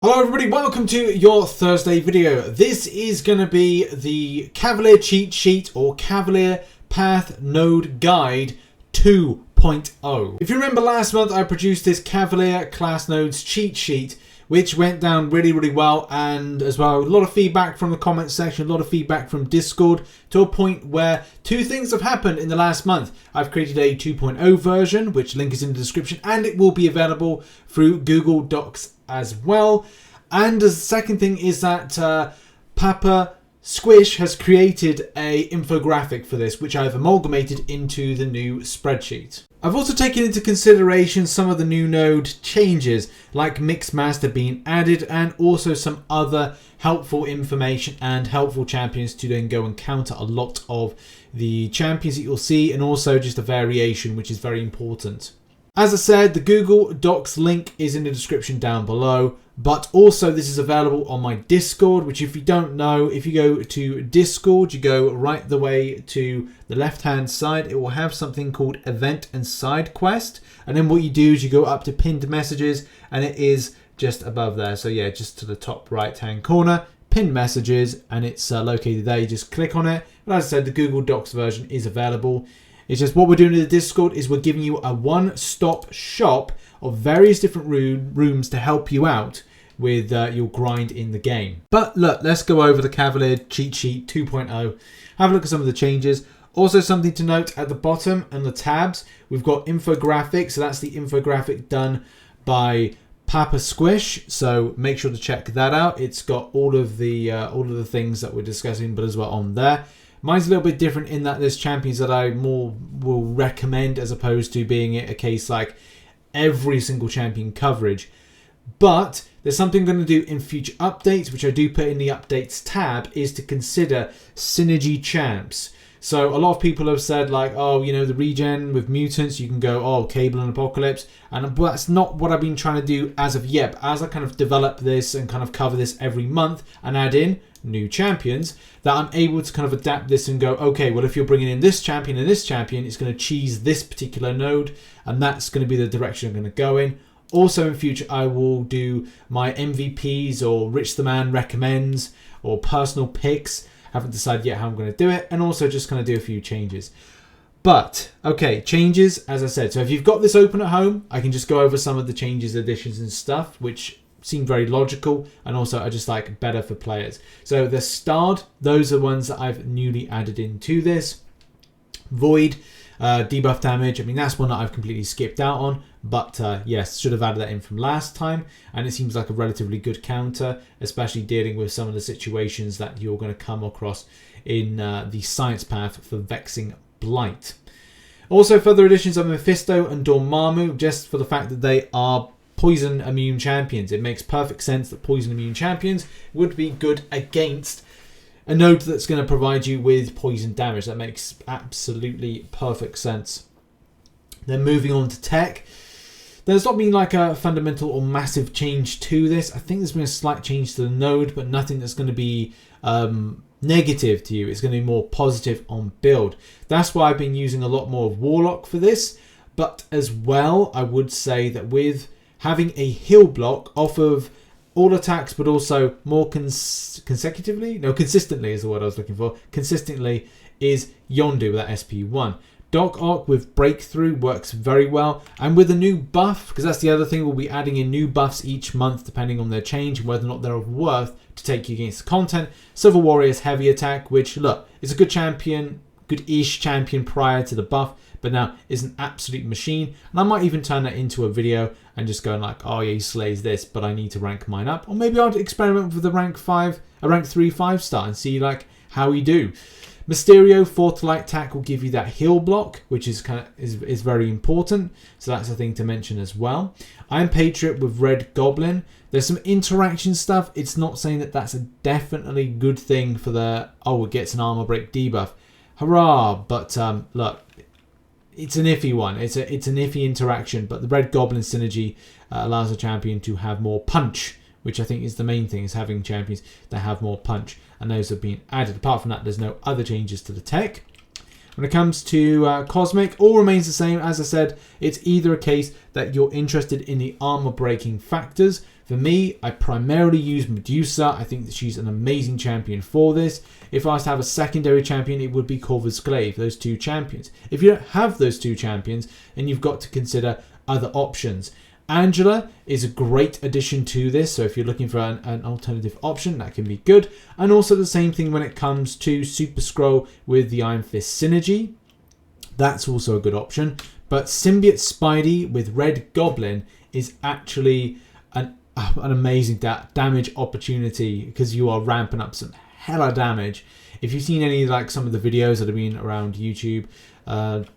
Hello everybody, welcome to your Thursday video. This is going to be the Cavalier Cheat Sheet or Cavalier Path Node Guide 2.0. If you remember last month I produced this Cavalier Class Nodes Cheat Sheet which went down really well, and as well a lot of feedback from the comments section, a lot of feedback from Discord, to a point where two things have happened in the last month. I've created a 2.0 version which link is in the description, and it will be available through Google Docs as well. And the second thing is that Papa Squish has created a infographic for this, which I've amalgamated into the new spreadsheet. I've also taken into consideration some of the new node changes, like Mixmaster being added, and also some other helpful information and helpful champions to then go and counter a lot of the champions that you'll see, and also just a variation which is very important. As I said, the Google Docs link is in the description down below, but also this is available on my Discord, which if you don't know, if you go to Discord, you go right the way to the left hand side, it will have something called Event and Side Quest, and then what you do is you go up to Pinned Messages, and it is just above there. So yeah, just to the top right hand corner, Pinned Messages, and it's located there. You just click on it. But as I said, the Google Docs version is available. It's just what we're doing in the Discord is we're giving you a one-stop shop of various different rooms to help you out with your grind in the game. But look, let's go over the Cavalier Cheat Sheet 2.0. Have a look at some of the changes. Also something to note at the bottom and the tabs, we've got infographic. So that's the infographic done by Papa Squish. So make sure to check that out. It's got all of the things that we're discussing, but as well on there. Mine's a little bit different in that there's champions that I more will recommend as opposed to being a case like every single champion coverage. But there's something I'm going to do in future updates, which I do put in the updates tab, is to consider synergy champs. So a lot of people have said like, oh, you know, the regen with mutants, you can go, oh, Cable and Apocalypse. And that's not what I've been trying to do as of yet. But as I kind of develop this and kind of cover this every month and add in new champions, that I'm able to kind of adapt this and go, okay, well, if you're bringing in this champion and this champion, it's going to cheese this particular node, and that's going to be the direction I'm going to go in. Also in future, I will do my MVPs or RichTheMan recommends or personal picks. Haven't decided yet how I'm going to do it, and also just kind of do a few changes. But okay, changes, as I said. So if you've got this open at home, I can just go over some of the changes, additions and stuff, which seem very logical, and also I just like better for players. So the starred, those are the ones that I've newly added into this. Void, debuff damage, I mean that's one that I've completely skipped out on, but yes, should have added that in from last time, and it seems like a relatively good counter, especially dealing with some of the situations that you're going to come across in the science path for Vexing Blight. Also further additions of Mephisto and Dormammu, just for the fact that they are poison immune champions. It makes perfect sense that poison immune champions would be good against a node that's going to provide you with poison damage. That makes absolutely perfect sense. Then moving on to tech. There's not been like a fundamental or massive change to this. I think there's been a slight change to the node, but nothing that's going to be negative to you. It's going to be more positive on build. That's why I've been using a lot more of Warlock for this. But as well, I would say that with having a heal block off of all attacks, but also more consistently is the word I was looking for. Consistently is Yondu with that SP1. Doc Ock with Breakthrough works very well. And with a new buff, because that's the other thing, we'll be adding in new buffs each month depending on their change and whether or not they're of worth to take you against the content. Silver Warrior's Heavy Attack, which, look, is a good champion, good-ish champion prior to the buff, but now is an absolute machine. And I might even turn that into a video and just go like, oh yeah, he slays this, but I need to rank mine up. Or maybe I'll experiment with a rank 3 5-star and see like how we do. Mysterio Fortnite Tack will give you that heal block, which is is very important. So that's a thing to mention as well. Iron Patriot with Red Goblin. There's some interaction stuff. It's not saying that that's a definitely good thing for the, oh, it gets an armor break debuff. Hurrah! But look, it's an iffy one. It's an iffy interaction, but the Red Goblin synergy allows a champion to have more punch, which I think is the main thing, is having champions that have more punch, and those have been added. Apart from that, there's no other changes to the tech. When it comes to Cosmic, all remains the same. As I said, it's either a case that you're interested in the armor breaking factors For me, I primarily use Medusa. I think that she's an amazing champion for this. If I was to have a secondary champion, it would be Corvus Glaive, those two champions. If you don't have those two champions, then you've got to consider other options. Angela is a great addition to this, so if you're looking for an alternative option, that can be good. And also the same thing when it comes to Super Skrull with the Iron Fist synergy. That's also a good option. But Symbiote Spidey with Red Goblin is actually an amazing damage opportunity, because you are ramping up some hella damage. If you've seen any, like some of the videos that have been around YouTube,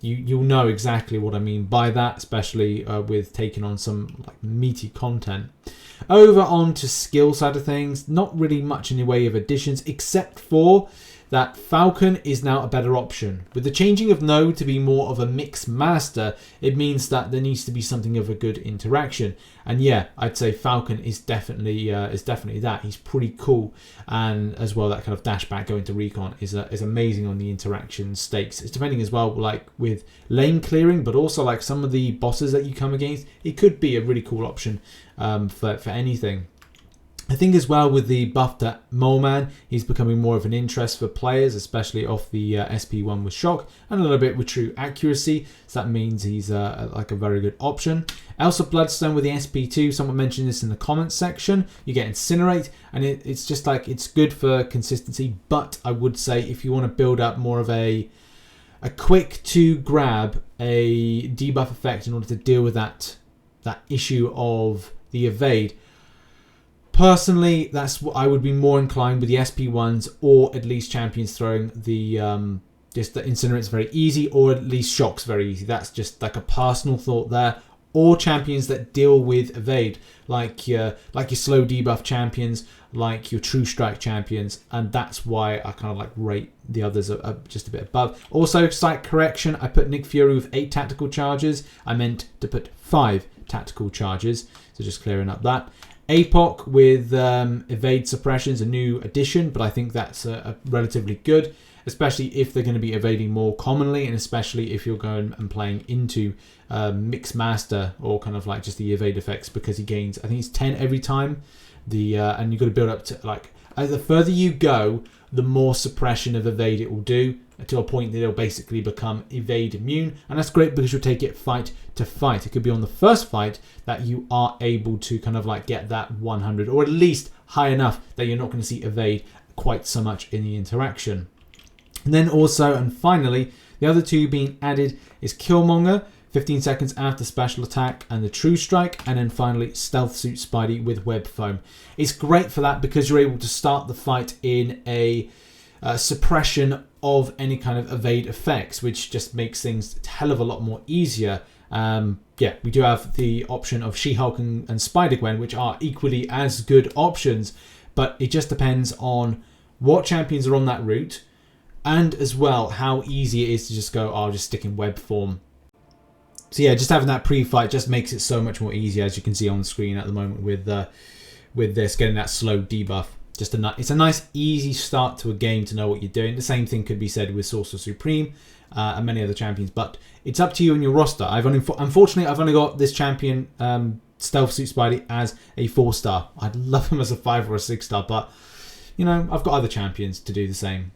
you'll know exactly what I mean by that, especially with taking on some like meaty content. Over on to skill side of things, not really much in the way of additions, except for that Falcon is now a better option. With the changing of Node to be more of a mixed master, it means that there needs to be something of a good interaction. And yeah, I'd say Falcon is definitely that. He's pretty cool, and as well that kind of dash back going to recon is amazing on the interaction stakes. It's depending as well, like with lane clearing, but also like some of the bosses that you come against. It could be a really cool option for anything. I think as well with the buff to Mole Man, he's becoming more of an interest for players, especially off the SP1 with Shock and a little bit with True Accuracy. So that means he's like a very good option. Elsa Bloodstone with the SP2, someone mentioned this in the comments section. You get Incinerate, and it's just like, it's good for consistency. But I would say if you want to build up more of a quick to grab a debuff effect in order to deal with that issue of the evade, personally, that's what I would be more inclined with the SP1s, or at least champions throwing the just the Incinerate's very easy, or at least Shock's very easy. That's just like a personal thought there. Or champions that deal with evade, like your slow debuff champions, like your True Strike champions, and that's why I kind of like rate the others just a bit above. Also, slight correction, I put Nick Fury with 8 tactical charges. I meant to put 5 tactical charges, so just clearing up that. APOC with evade suppressions, a new addition, but I think that's relatively good, especially if they're going to be evading more commonly, and especially if you're going and playing into Mixed Master, or kind of like just the evade effects, because he gains, I think it's 10 every time. And you've got to build up to, like, the further you go, the more suppression of evade it will do, to a point that it'll basically become evade immune. And that's great because you'll take it fight to fight. It could be on the first fight that you are able to kind of like get that 100, or at least high enough that you're not going to see evade quite so much in the interaction. And then also, and finally, the other two being added is Killmonger, 15 seconds after special attack, and the True Strike, and then finally Stealth Suit Spidey with Web Foam. It's great for that because you're able to start the fight in a suppression of any kind of evade effects, which just makes things a hell of a lot more easier. Yeah, we do have the option of She-Hulk and Spider-Gwen, which are equally as good options, but it just depends on what champions are on that route, and as well how easy it is to just go, oh, I'll just stick in web form. So yeah, just having that pre-fight just makes it so much more easier, as you can see on the screen at the moment with this, getting that slow debuff. It's a nice easy start to a game to know what you're doing. The same thing could be said with Sorcerer Supreme and many other champions, but it's up to you and your roster. Unfortunately, I've only got this champion, Stealth Suit Spidey, as a 4-star. I'd love him as a 5 or a 6-star, but you know, I've got other champions to do the same.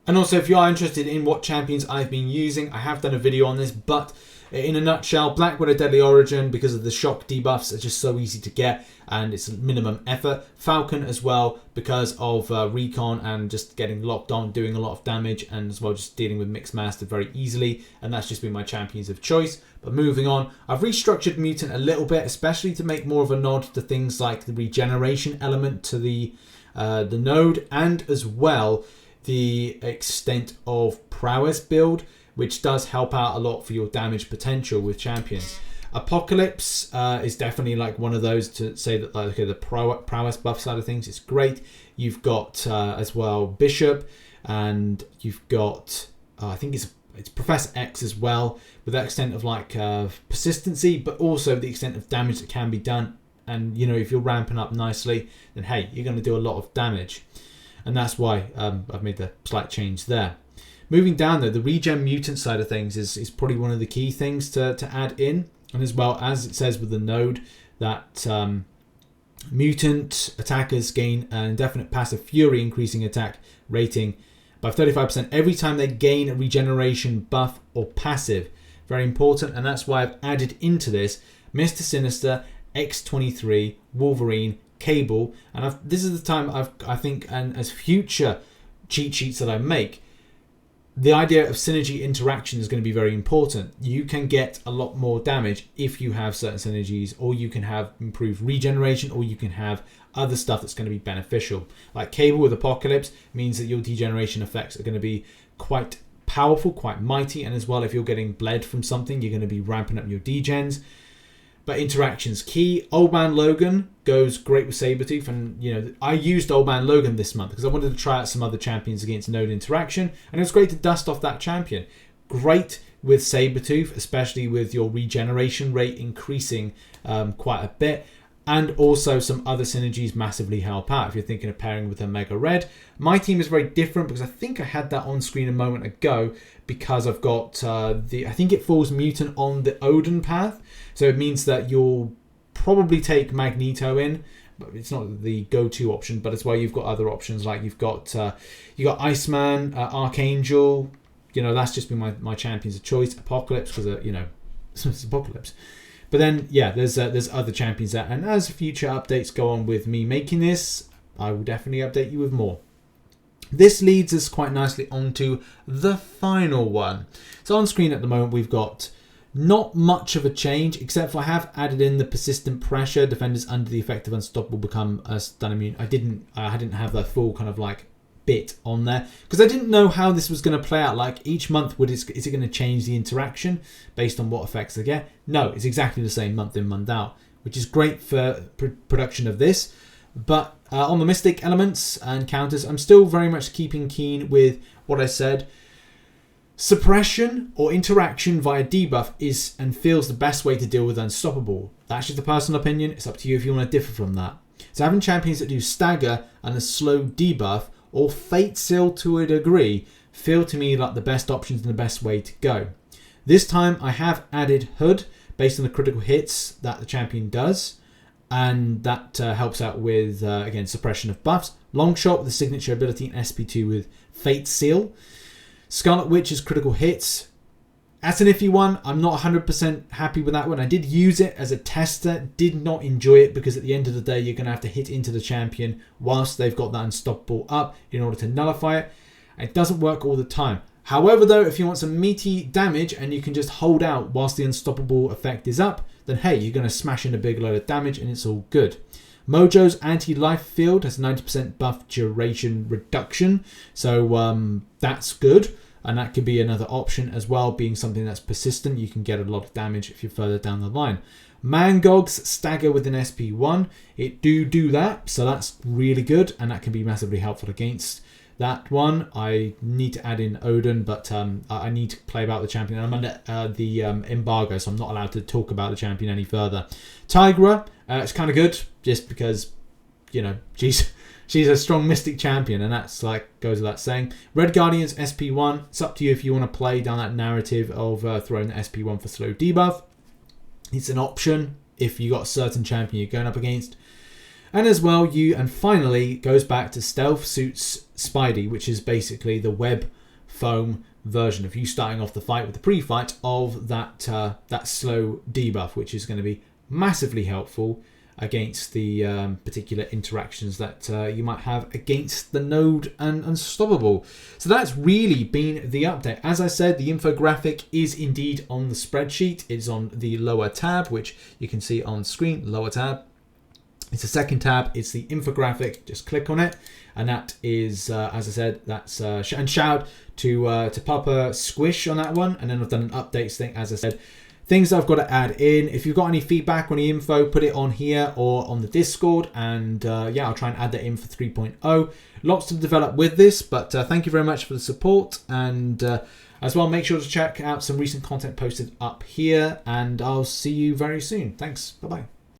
And also, if you are interested in what champions I've been using, I have done a video on this, but in a nutshell, Black Widow Deadly Origin, because of the shock debuffs, are just so easy to get, and it's a minimum effort. Falcon as well, because of recon and just getting locked on, doing a lot of damage, and as well just dealing with Mixed Master very easily, and that's just been my champions of choice. But moving on, I've restructured Mutant a little bit, especially to make more of a nod to things like the regeneration element to the node, and as well the extent of prowess build, which does help out a lot for your damage potential with champions. Apocalypse is definitely like one of those to say that, like, okay, the prowess buff side of things is great. You've got as well Bishop, and you've got I think it's Professor X as well, with that extent of like persistency, but also the extent of damage that can be done. And you know, if you're ramping up nicely, then hey, you're going to do a lot of damage, and that's why I've made the slight change there. Moving down though, the Regen Mutant side of things is probably one of the key things to add in. And as well, as it says with the node, that Mutant attackers gain an indefinite passive fury, increasing attack rating by 35% every time they gain a regeneration buff or passive. Very important, and that's why I've added into this Mr. Sinister, X-23, Wolverine, Cable, and this is the time I think, and as future cheat sheets that I make, the idea of synergy interaction is going to be very important. You can get a lot more damage if you have certain synergies, or you can have improved regeneration, or you can have other stuff that's going to be beneficial. Like Cable with Apocalypse means that your degeneration effects are going to be quite powerful, quite mighty, and as well, if you're getting bled from something, you're going to be ramping up your degens. But interaction's key. Old Man Logan goes great with Sabretooth, and you know, I used Old Man Logan this month because I wanted to try out some other champions against node interaction, and it was great to dust off that champion. Great with Sabretooth, especially with your regeneration rate increasing quite a bit, and also some other synergies massively help out if you're thinking of pairing with a Mega Red. My team is very different because I think I had that on screen a moment ago, because I've got I think it falls Mutant on the Odin path. So it means that you'll probably take Magneto in, but it's not the go-to option. But as well, you've got other options, like you got Iceman, Archangel. You know, that's just been my champions of choice. Apocalypse, because you know, it's Apocalypse. But then yeah, there's other champions there, and as future updates go on with me making this, I will definitely update you with more. This leads us quite nicely onto the final one. So on screen at the moment, we've got not much of a change, except for I have added in the persistent pressure. Defenders under the effect of Unstoppable become stun immune. I didn't have that full kind of like bit on there because I didn't know how this was going to play out. Like each month, is it going to change the interaction based on what effects they get? No, it's exactly the same month in, month out, which is great for production of this. But on the Mystic elements and counters, I'm still very much keeping keen with what I said. Suppression or interaction via debuff is and feels the best way to deal with Unstoppable. That's just a personal opinion. It's up to you if you want to differ from that. So having champions that do stagger and a slow debuff, or Fate Seal to a degree, feel to me like the best options and the best way to go. This time I have added Hood based on the critical hits that the champion does, and that helps out with, again, suppression of buffs. Longshot with the signature ability, and SP2 with Fate Seal. Scarlet Witch's critical hits. That's an iffy one. I'm not 100% happy with that one. I did use it as a tester. Did not enjoy it because at the end of the day, you're going to have to hit into the champion whilst they've got that Unstoppable up in order to nullify it. It doesn't work all the time. However, though, if you want some meaty damage and you can just hold out whilst the Unstoppable effect is up, then hey, you're going to smash in a big load of damage and it's all good. Mojo's anti-life field has 90% buff duration reduction, so that's good, and that could be another option as well, being something that's persistent. You can get a lot of damage if you're further down the line. Mangog's stagger with an SP1, it do that, so that's really good, and that can be massively helpful against that one. I need to add in Odin, but I need to play about the champion. I'm under the embargo, so I'm not allowed to talk about the champion any further. Tigra, it's kind of good, just because, you know, she's a strong mystic champion, and that's like goes without saying. Red Guardian's SP1, it's up to you if you want to play down that narrative of throwing the SP1 for slow debuff. It's an option if you got a certain champion you're going up against. And as well, and finally, goes back to Stealth Suit's Spidey, which is basically the web foam version of you starting off the fight with the pre-fight of that slow debuff, which is going to be massively helpful against the particular interactions that you might have against the node and Unstoppable. So that's really been the update. As I said, the infographic is indeed on the spreadsheet. It's on the lower tab, which you can see on screen, lower tab. It's the second tab. It's the infographic. Just click on it, and that is, as I said, that's and shout to Papa Squish on that one. And then I've done an updates thing, as I said. Things that I've got to add in. If you've got any feedback or any info, put it on here or on the Discord, and yeah, I'll try and add that in for 3.0. Lots to develop with this, but thank you very much for the support, and as well, make sure to check out some recent content posted up here, and I'll see you very soon. Thanks. Bye bye.